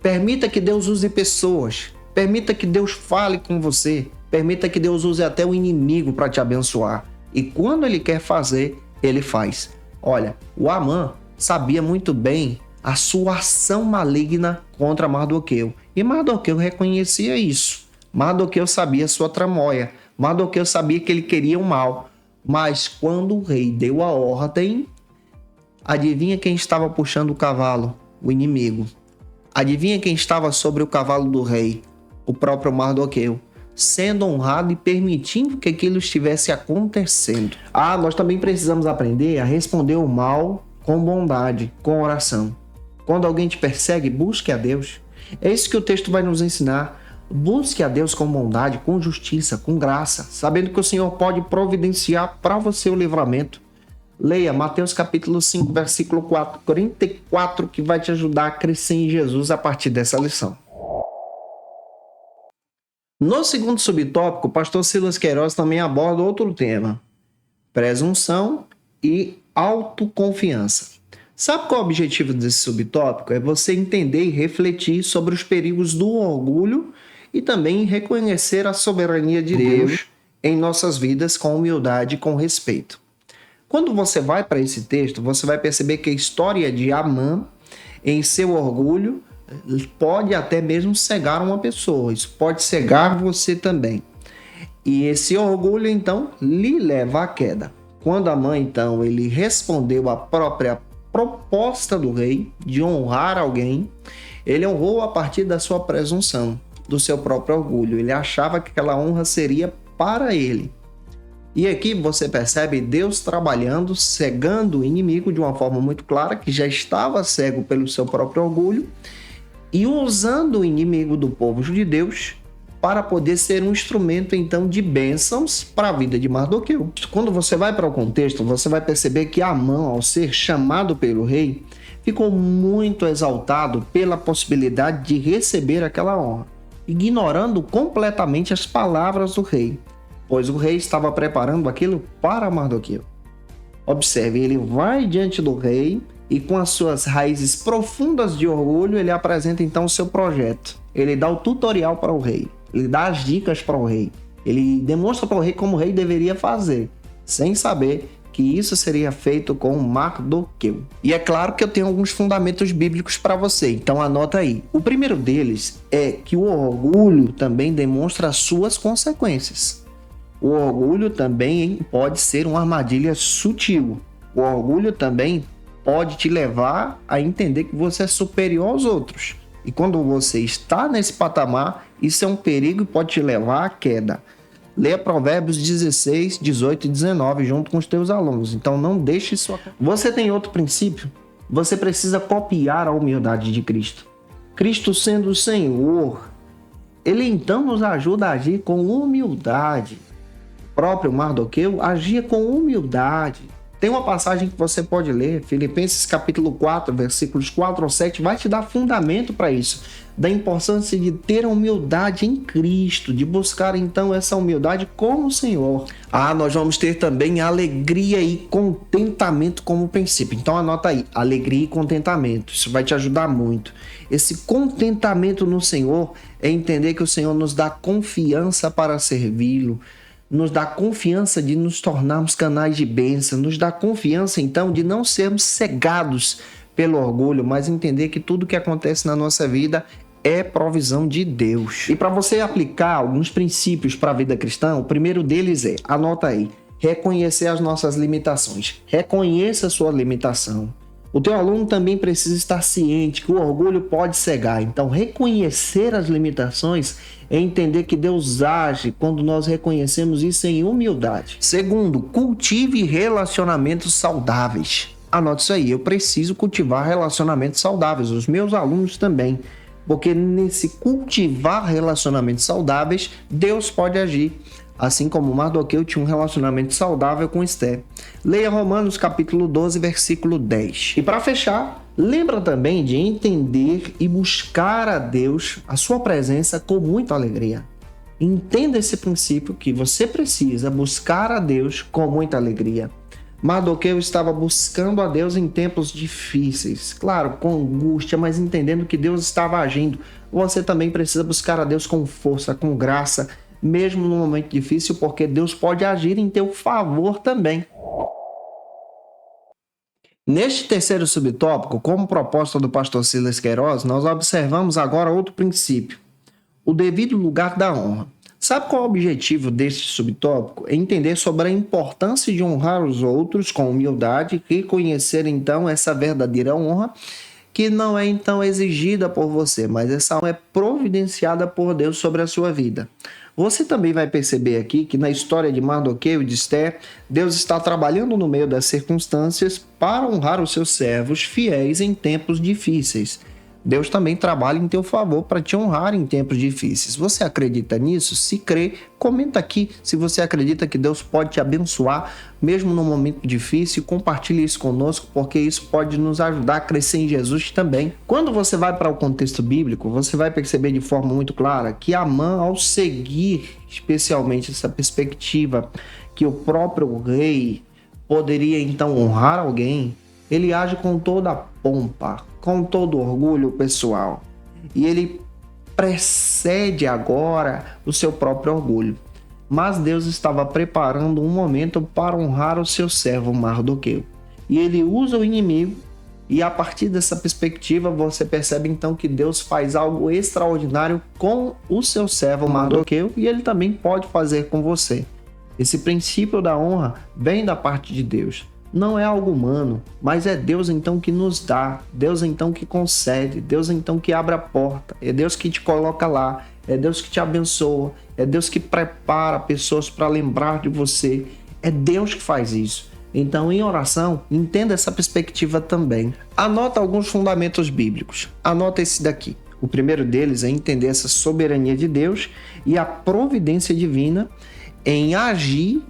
Permita que Deus use pessoas. Permita que Deus fale com você. Permita que Deus use até o inimigo para te abençoar. E quando Ele quer fazer, Ele faz. Olha, o Amã sabia muito bem a sua ação maligna contra Mardoqueu. E Mardoqueu reconhecia isso. Mardoqueu sabia a sua tramóia. Mardoqueu sabia que ele queria o mal. Mas quando o rei deu a ordem, adivinha quem estava puxando o cavalo? O inimigo. Adivinha quem estava sobre o cavalo do rei? O próprio Mardoqueu. Sendo honrado e permitindo que aquilo estivesse acontecendo. Nós também precisamos aprender a responder o mal com bondade, com oração. Quando alguém te persegue, busque a Deus. É isso que o texto vai nos ensinar. Busque a Deus com bondade, com justiça, com graça, sabendo que o Senhor pode providenciar para você o livramento. Leia Mateus capítulo 5, versículo 44, que vai te ajudar a crescer em Jesus a partir dessa lição. No segundo subtópico, o pastor Silas Queiroz também aborda outro tema: presunção e autoconfiança. Sabe qual é o objetivo desse subtópico? É você entender e refletir sobre os perigos do orgulho e também reconhecer a soberania de Deus em nossas vidas com humildade e com respeito. Quando você vai para esse texto, você vai perceber que a história de Amã, em seu orgulho, pode até mesmo cegar uma pessoa. Isso pode cegar você também. E esse orgulho, então, lhe leva à queda. Quando Amã, então, ele respondeu à própria proposta do rei de honrar alguém, ele honrou a partir da sua presunção, do seu próprio orgulho. Ele achava que aquela honra seria para ele. E aqui você percebe Deus trabalhando, cegando o inimigo de uma forma muito clara, que já estava cego pelo seu próprio orgulho, e usando o inimigo do povo de Deus para poder ser um instrumento, então, de bênçãos para a vida de Mardoqueu. Quando você vai para o contexto, você vai perceber que Amã, ao ser chamado pelo rei, ficou muito exaltado pela possibilidade de receber aquela honra, ignorando completamente as palavras do rei, pois o rei estava preparando aquilo para Mardoqueu. Observe, ele vai diante do rei e com as suas raízes profundas de orgulho, ele apresenta então o seu projeto. Ele dá o tutorial para o rei, ele dá as dicas para o rei, ele demonstra para o rei como o rei deveria fazer, sem saber que isso seria feito com Mardoqueu. E é claro que eu tenho alguns fundamentos bíblicos para você, então anota aí. O primeiro deles é que o orgulho também demonstra as suas consequências. O orgulho também pode ser uma armadilha sutil. O orgulho também pode te levar a entender que você é superior aos outros. E quando você está nesse patamar, isso é um perigo e pode te levar à queda. Leia Provérbios 16, 18 e 19 junto com os teus alunos. Então não deixe isso. Você tem outro princípio? Você precisa copiar a humildade de Cristo. Cristo sendo o Senhor, ele então nos ajuda a agir com humildade. O próprio Mardoqueu agia com humildade. Tem uma passagem que você pode ler, Filipenses capítulo 4, versículos 4 ao 7, vai te dar fundamento para isso, da importância de ter a humildade em Cristo, de buscar então essa humildade como o Senhor. Nós vamos ter também alegria e contentamento como princípio. Então anota aí, alegria e contentamento, isso vai te ajudar muito. Esse contentamento no Senhor é entender que o Senhor nos dá confiança para servi-lo, nos dá confiança de nos tornarmos canais de bênção, nos dá confiança então de não sermos cegados pelo orgulho, mas entender que tudo que acontece na nossa vida é provisão de Deus. E para você aplicar alguns princípios para a vida cristã, o primeiro deles é, anota aí, reconhecer as nossas limitações. Reconheça a sua limitação. O teu aluno também precisa estar ciente que o orgulho pode cegar. Então, reconhecer as limitações é entender que Deus age quando nós reconhecemos isso em humildade. Segundo, cultive relacionamentos saudáveis. Anote isso aí, eu preciso cultivar relacionamentos saudáveis, os meus alunos também. Porque nesse cultivar relacionamentos saudáveis, Deus pode agir. Assim como Mardoqueu tinha um relacionamento saudável com Esther. Leia Romanos capítulo 12, versículo 10. E para fechar, lembra também de entender e buscar a Deus, a sua presença, com muita alegria. Entenda esse princípio que você precisa buscar a Deus com muita alegria. Mardoqueu estava buscando a Deus em tempos difíceis, claro, com angústia, mas entendendo que Deus estava agindo. Você também precisa buscar a Deus com força, com graça, mesmo no momento difícil, porque Deus pode agir em teu favor também. Neste terceiro subtópico, como proposta do pastor Silas Queiroz, nós observamos agora outro princípio, o devido lugar da honra. Sabe qual é o objetivo deste subtópico? É entender sobre a importância de honrar os outros com humildade e reconhecer então essa verdadeira honra, que não é então exigida por você, mas essa honra é providenciada por Deus sobre a sua vida. Você também vai perceber aqui que na história de Mardoqueu e de Esther, Deus está trabalhando no meio das circunstâncias para honrar os seus servos fiéis em tempos difíceis. Deus também trabalha em teu favor para te honrar em tempos difíceis. Você acredita nisso? Se crê, comenta aqui se você acredita que Deus pode te abençoar mesmo no momento difícil. Compartilhe isso conosco, porque isso pode nos ajudar a crescer em Jesus também. Quando você vai para o contexto bíblico, você vai perceber de forma muito clara que Amã, ao seguir especialmente essa perspectiva que o próprio rei poderia então honrar alguém, ele age com toda a pompa, com todo orgulho pessoal. E ele precede agora o seu próprio orgulho. Mas Deus estava preparando um momento para honrar o seu servo Mardoqueu. E ele usa o inimigo, e a partir dessa perspectiva você percebe então que Deus faz algo extraordinário com o seu servo Mardoqueu, e ele também pode fazer com você. Esse princípio da honra vem da parte de Deus. Não é algo humano, mas é Deus então que nos dá, Deus então que concede, Deus então que abre a porta, é Deus que te coloca lá, é Deus que te abençoa, é Deus que prepara pessoas para lembrar de você, é Deus que faz isso. Então, em oração, entenda essa perspectiva também. Anota alguns fundamentos bíblicos, anota esse daqui. O primeiro deles é entender essa soberania de Deus e a providência divina em agir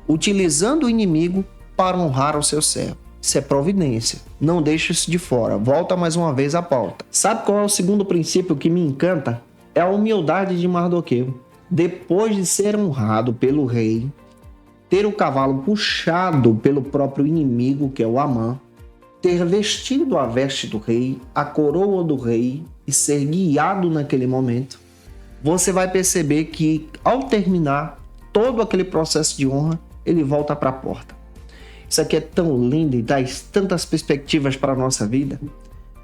utilizando o inimigo para honrar o seu servo. Isso é providência. Não deixe isso de fora. Volta mais uma vez à pauta. Sabe qual é o segundo princípio que me encanta? É a humildade de Mardoqueu. Depois de ser honrado pelo rei, ter o cavalo puxado pelo próprio inimigo, que é o Amã, ter vestido a veste do rei, a coroa do rei e ser guiado naquele momento, você vai perceber que ao terminar todo aquele processo de honra, ele volta para a porta. Isso aqui é tão lindo e traz tantas perspectivas para a nossa vida.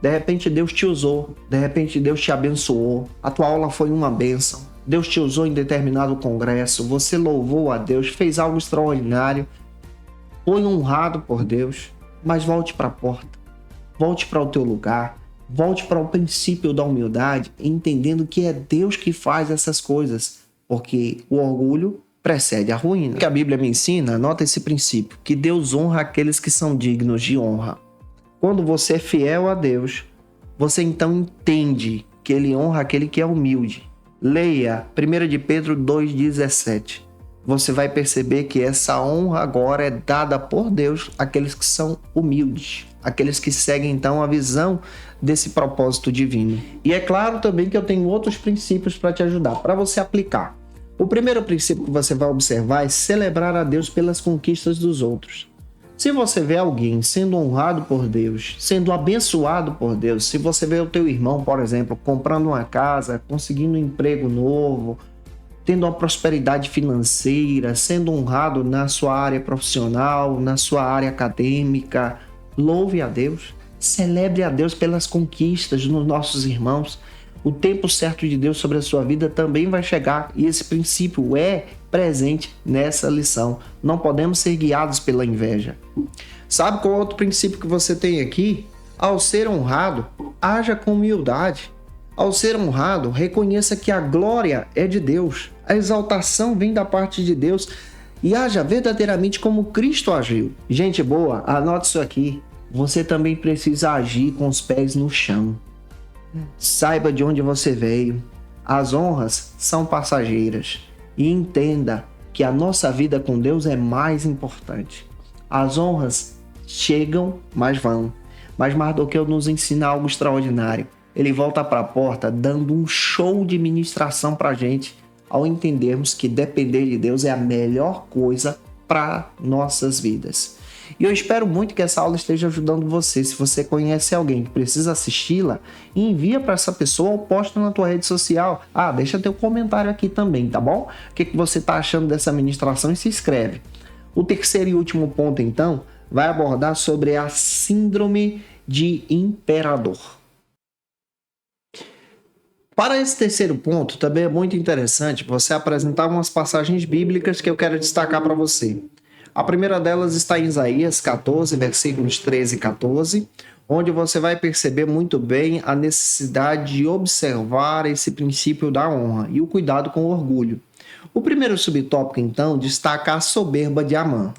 De repente Deus te usou, de repente Deus te abençoou, a tua aula foi uma bênção, Deus te usou em determinado congresso, você louvou a Deus, fez algo extraordinário, foi honrado por Deus. mas volte para a porta, volte para o teu lugar, volte para o princípio da humildade, entendendo que é Deus que faz essas coisas, porque o orgulho precede a ruína. O que a Bíblia me ensina, anota esse princípio, que Deus honra aqueles que são dignos de honra. Quando você é fiel a Deus, você então entende que Ele honra aquele que é humilde. Leia 1 de Pedro 2,17. Você vai perceber que essa honra agora é dada por Deus àqueles que são humildes, aqueles que seguem então a visão desse propósito divino. E é claro também que eu tenho outros princípios para te ajudar, para você aplicar. O primeiro princípio que você vai observar é celebrar a Deus pelas conquistas dos outros. Se você vê alguém sendo honrado por Deus, sendo abençoado por Deus, se você vê o teu irmão, por exemplo, comprando uma casa, conseguindo um emprego novo, tendo uma prosperidade financeira, sendo honrado na sua área profissional, na sua área acadêmica, louve a Deus, celebre a Deus pelas conquistas dos nossos irmãos. O tempo certo de Deus sobre a sua vida também vai chegar e esse princípio é presente nessa lição. Não podemos ser guiados pela inveja. Sabe qual é o outro princípio que você tem aqui? Ao ser honrado, haja com humildade. Ao ser honrado, reconheça que a glória é de Deus. A exaltação vem da parte de Deus e haja verdadeiramente como Cristo agiu. Gente boa, anote isso aqui. Você também precisa agir com os pés no chão. Saiba de onde você veio. As honras são passageiras. E entenda que a nossa vida com Deus é mais importante. As honras chegam, mas vão. Mas Mardoqueu nos ensina algo extraordinário. Ele volta para a porta dando um show de ministração para a gente, ao entendermos que depender de Deus é a melhor coisa para nossas vidas. E eu espero muito que essa aula esteja ajudando você. Se você conhece alguém que precisa assisti-la, envia para essa pessoa ou posta na tua rede social. Deixa teu comentário aqui também, tá bom? O que você está achando dessa ministração e se inscreve. O terceiro e último ponto, então, vai abordar sobre a síndrome de imperador. Para esse terceiro ponto, também é muito interessante você apresentar umas passagens bíblicas que eu quero destacar para você. A primeira delas está em Isaías 14, versículos 13 e 14, onde você vai perceber muito bem a necessidade de observar esse princípio da honra e o cuidado com o orgulho. O primeiro subtópico, então, destaca a soberba de Amã.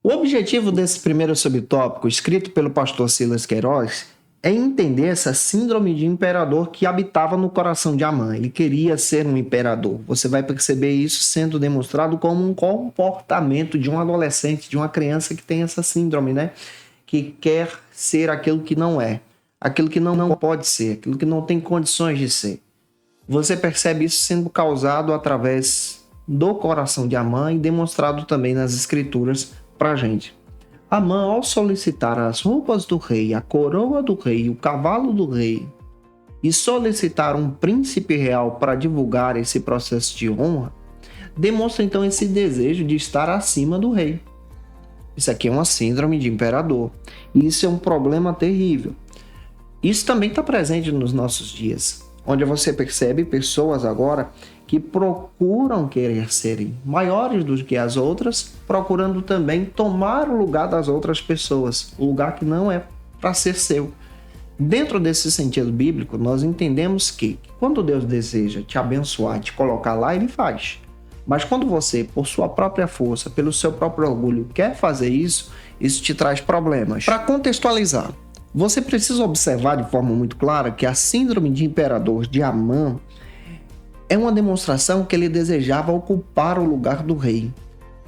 O objetivo desse primeiro subtópico, escrito pelo pastor Silas Queiroz, é entender essa síndrome de imperador que habitava no coração de Amã. Ele queria ser um imperador. Você vai perceber isso sendo demonstrado como um comportamento de um adolescente, de uma criança que tem essa síndrome, né? Que quer ser aquilo que não é, aquilo que não pode ser, aquilo que não tem condições de ser. Você percebe isso sendo causado através do coração de Amã e demonstrado também nas escrituras para a gente. Amã, ao solicitar as roupas do rei, a coroa do rei, o cavalo do rei, e solicitar um príncipe real para divulgar esse processo de honra, demonstra então esse desejo de estar acima do rei. Isso aqui é uma síndrome de imperador. E isso é um problema terrível. Isso também está presente nos nossos dias, onde você percebe pessoas agora que procuram querer serem maiores do que as outras, procurando também tomar o lugar das outras pessoas, o lugar que não é para ser seu. Dentro desse sentido bíblico, nós entendemos que quando Deus deseja te abençoar, te colocar lá, Ele faz. Mas quando você, por sua própria força, pelo seu próprio orgulho, quer fazer isso, isso te traz problemas. Para contextualizar, você precisa observar de forma muito clara que a síndrome de imperador de Amã é uma demonstração que ele desejava ocupar o lugar do rei.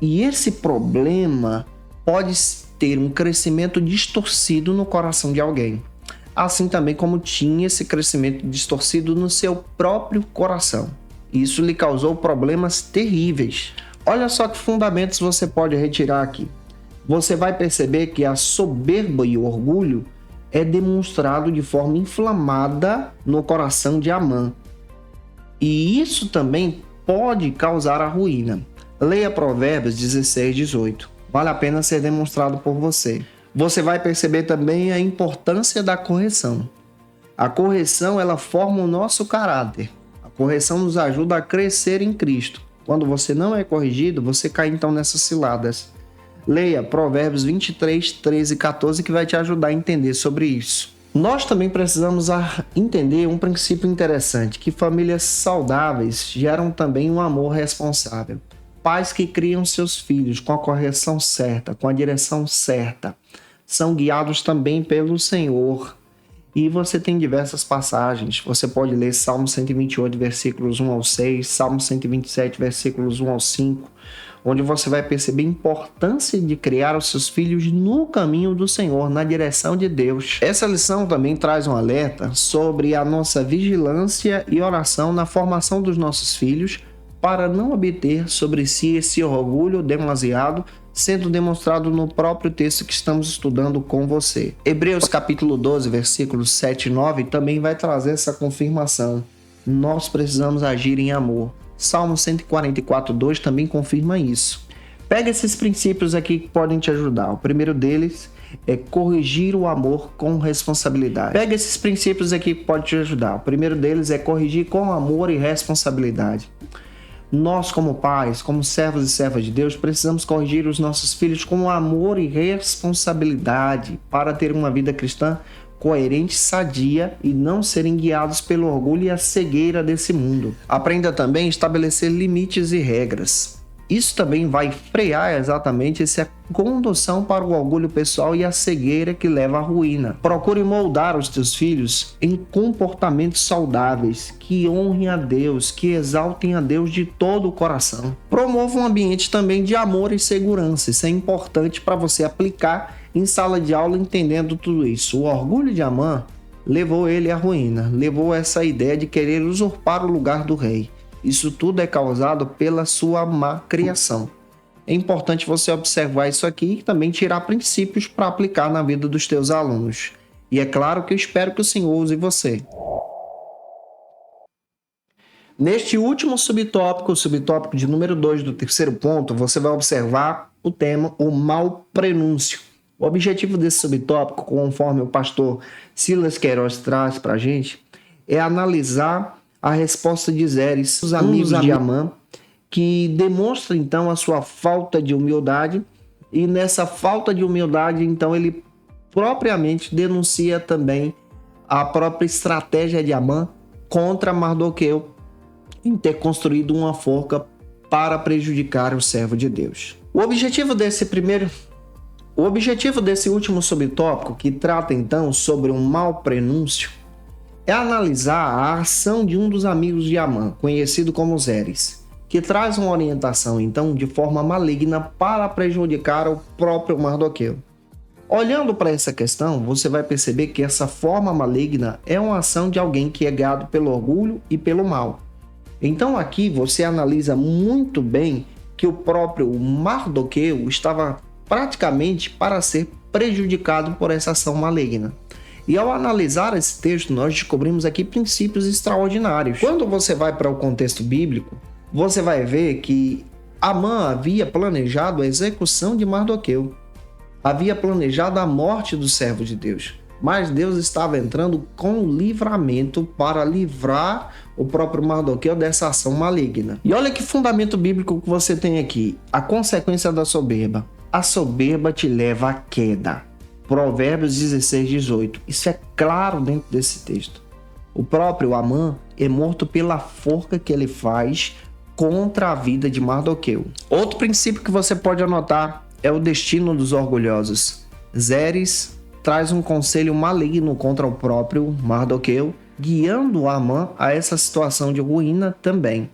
E esse problema pode ter um crescimento distorcido no coração de alguém. Assim também como tinha esse crescimento distorcido no seu próprio coração. Isso lhe causou problemas terríveis. Olha só que fundamentos você pode retirar aqui. Você vai perceber que a soberba e o orgulho é demonstrado de forma inflamada no coração de Amã. E isso também pode causar a ruína. Leia Provérbios 16, 18. Vale a pena ser demonstrado por você. Você vai perceber também a importância da correção. A correção, ela forma o nosso caráter. A correção nos ajuda a crescer em Cristo. Quando você não é corrigido, você cai então nessas ciladas. Leia Provérbios 23, 13 e 14, que vai te ajudar a entender sobre isso. Nós também precisamos entender um princípio interessante, que famílias saudáveis geram também um amor responsável. Pais que criam seus filhos com a correção certa, com a direção certa, são guiados também pelo Senhor. E você tem diversas passagens. Você pode ler Salmo 128, versículos 1 ao 6, Salmo 127, versículos 1 ao 5, onde você vai perceber a importância de criar os seus filhos no caminho do Senhor, na direção de Deus. Essa lição também traz um alerta sobre a nossa vigilância e oração na formação dos nossos filhos, para não obter sobre si esse orgulho demasiado, sendo demonstrado no próprio texto que estamos estudando com você. Hebreus capítulo 12, versículos 7 e 9 também vai trazer essa confirmação. Nós precisamos agir em amor. Salmo 144, 2 também confirma isso. Pega esses princípios aqui que podem te ajudar. O primeiro deles é corrigir o amor com responsabilidade. Pega esses princípios aqui que podem te ajudar. O primeiro deles é corrigir com amor e responsabilidade. Nós, como pais, como servos e servas de Deus, precisamos corrigir os nossos filhos com amor e responsabilidade para ter uma vida cristã coerente, sadia e não serem guiados pelo orgulho e a cegueira desse mundo. Aprenda também a estabelecer limites e regras. Isso também vai frear exatamente essa condução para o orgulho pessoal e a cegueira que leva à ruína. Procure moldar os teus filhos em comportamentos saudáveis, que honrem a Deus, que exaltem a Deus de todo o coração. Promova um ambiente também de amor e segurança. Isso é importante para você aplicar em sala de aula, entendendo tudo isso. O orgulho de Amã levou ele à ruína, levou essa ideia de querer usurpar o lugar do rei. Isso tudo é causado pela sua má criação. É importante você observar isso aqui e também tirar princípios para aplicar na vida dos teus alunos. E é claro que eu espero que o Senhor use você. Neste último subtópico, o subtópico de número 2 do terceiro ponto, você vai observar o tema, o mau prenúncio. O objetivo desse subtópico, conforme o pastor Silas Queiroz traz para a gente, é analisar a resposta de Zeres, os amigos de Amã, que demonstra então a sua falta de humildade, e nessa falta de humildade, então, ele propriamente denuncia também a própria estratégia de Amã contra Mardoqueu em ter construído uma forca para prejudicar o servo de Deus. O objetivo desse último subtópico, que trata então sobre um mau prenúncio, é analisar a ação de um dos amigos de Amã, conhecido como Zeres, que traz uma orientação, então, de forma maligna para prejudicar o próprio Mardoqueu. Olhando para essa questão, você vai perceber que essa forma maligna é uma ação de alguém que é guiado pelo orgulho e pelo mal. Então aqui você analisa muito bem que o próprio Mardoqueu estava praticamente para ser prejudicado por essa ação maligna. E ao analisar esse texto, nós descobrimos aqui princípios extraordinários. Quando você vai para o contexto bíblico, você vai ver que Amã havia planejado a execução de Mardoqueu. Havia planejado a morte do servo de Deus. Mas Deus estava entrando com livramento para livrar o próprio Mardoqueu dessa ação maligna. E olha que fundamento bíblico que você tem aqui. A consequência da soberba. A soberba te leva à queda. Provérbios 16, 18. Isso é claro dentro desse texto. O próprio Amã é morto pela forca que ele faz contra a vida de Mardoqueu. Outro princípio que você pode anotar é o destino dos orgulhosos. Zeres traz um conselho maligno contra o próprio Mardoqueu, guiando Amã a essa situação de ruína também.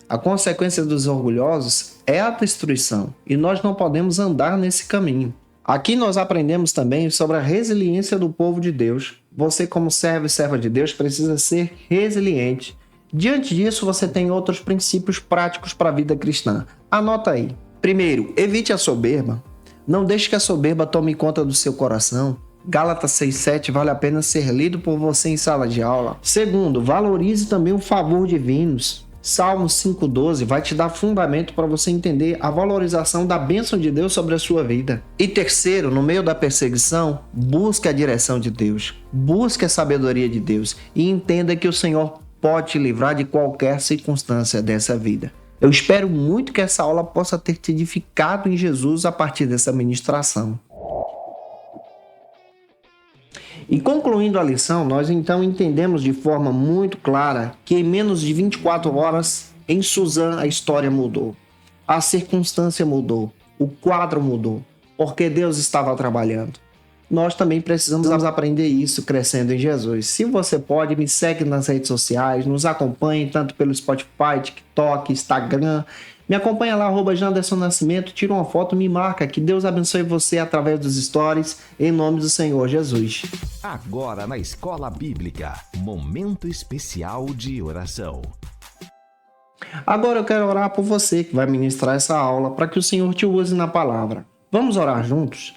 A consequência dos orgulhosos é a destruição, e nós não podemos andar nesse caminho. Aqui nós aprendemos também sobre a resiliência do povo de Deus. Você, como servo e serva de Deus, precisa ser resiliente. Diante disso, você tem outros princípios práticos para a vida cristã. Anota aí. Primeiro, evite a soberba. Não deixe que a soberba tome conta do seu coração. Gálatas 6,7 vale a pena ser lido por você em sala de aula. Segundo, valorize também o favor divino. Salmo 5,12 vai te dar fundamento para você entender a valorização da bênção de Deus sobre a sua vida. E terceiro, no meio da perseguição, busque a direção de Deus. Busque a sabedoria de Deus e entenda que o Senhor pode te livrar de qualquer circunstância dessa vida. Eu espero muito que essa aula possa ter te edificado em Jesus a partir dessa ministração. E concluindo a lição, nós então entendemos de forma muito clara que em menos de 24 horas, em Suzã, a história mudou. A circunstância mudou. O quadro mudou. Porque Deus estava trabalhando. Nós também precisamos aprender isso crescendo em Jesus. Se você pode, me segue nas redes sociais, nos acompanhe tanto pelo Spotify, TikTok, Instagram. Me acompanha lá, @Janderson Nascimento, tira uma foto, me marca. Que Deus abençoe você através dos stories, em nome do Senhor Jesus. Agora na Escola Bíblica, momento especial de oração. Agora eu quero orar por você que vai ministrar essa aula, para que o Senhor te use na palavra. Vamos orar juntos?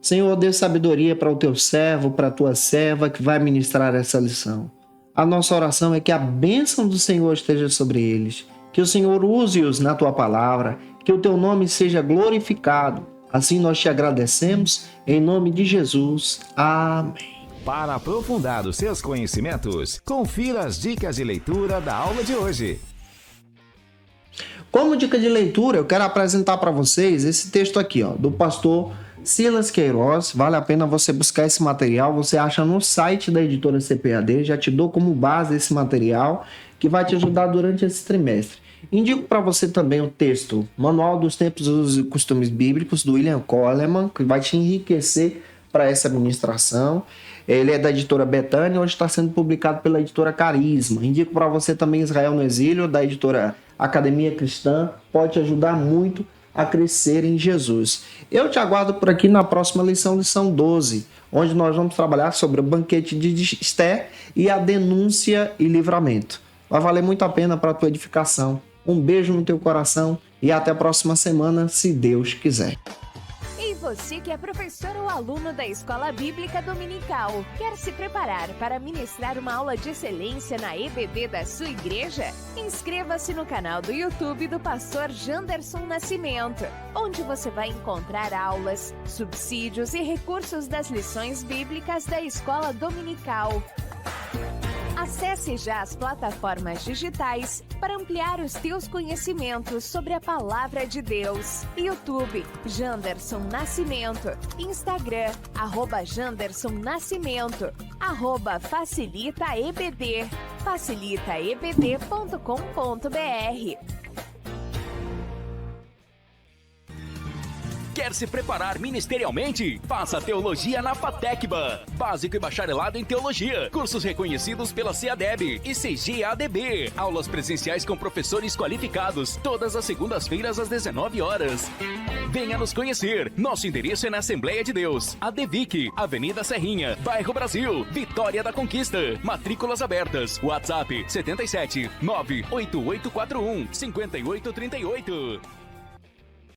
Senhor, dê sabedoria para o teu servo, para a tua serva que vai ministrar essa lição. A nossa oração é que a bênção do Senhor esteja sobre eles, que o Senhor use-os na tua palavra, que o teu nome seja glorificado. Assim nós te agradecemos, em nome de Jesus. Amém. Para aprofundar os seus conhecimentos, confira as dicas de leitura da aula de hoje. Como dica de leitura, eu quero apresentar para vocês esse texto aqui, do pastor Silas Queiroz. Vale a pena você buscar esse material, você acha no site da editora CPAD, já te dou como base esse material, que vai te ajudar durante esse trimestre. Indico para você também o texto Manual dos Tempos e Costumes Bíblicos, do William Coleman, que vai te enriquecer para essa ministração. Ele é da editora Betânia, hoje está sendo publicado pela editora Carisma. Indico para você também Israel no Exílio, da editora Academia Cristã, pode te ajudar muito a crescer em Jesus. Eu te aguardo por aqui na próxima lição 12, onde nós vamos trabalhar sobre o banquete de Esther e a denúncia e livramento. Vai valer muito a pena para a tua edificação. Um beijo no teu coração e até a próxima semana, se Deus quiser. E você que é professor ou aluno da Escola Bíblica Dominical, quer se preparar para ministrar uma aula de excelência na EBD da sua igreja? Inscreva-se no canal do YouTube do pastor Janderson Nascimento, onde você vai encontrar aulas, subsídios e recursos das lições bíblicas da Escola Dominical. Acesse já as plataformas digitais para ampliar os teus conhecimentos sobre a Palavra de Deus. YouTube, Janderson Nascimento. Instagram, @Janderson Nascimento. @FacilitaEBD. facilitaebd.com.br. Quer se preparar ministerialmente? Faça Teologia na FATECBA. Básico e bacharelado em Teologia. Cursos reconhecidos pela CEADEB e CGADB. Aulas presenciais com professores qualificados. Todas as segundas-feiras às 19 horas. Venha nos conhecer. Nosso endereço é na Assembleia de Deus. ADVIC, Avenida Serrinha, Bairro Brasil, Vitória da Conquista. Matrículas abertas. WhatsApp 77 98841 5838.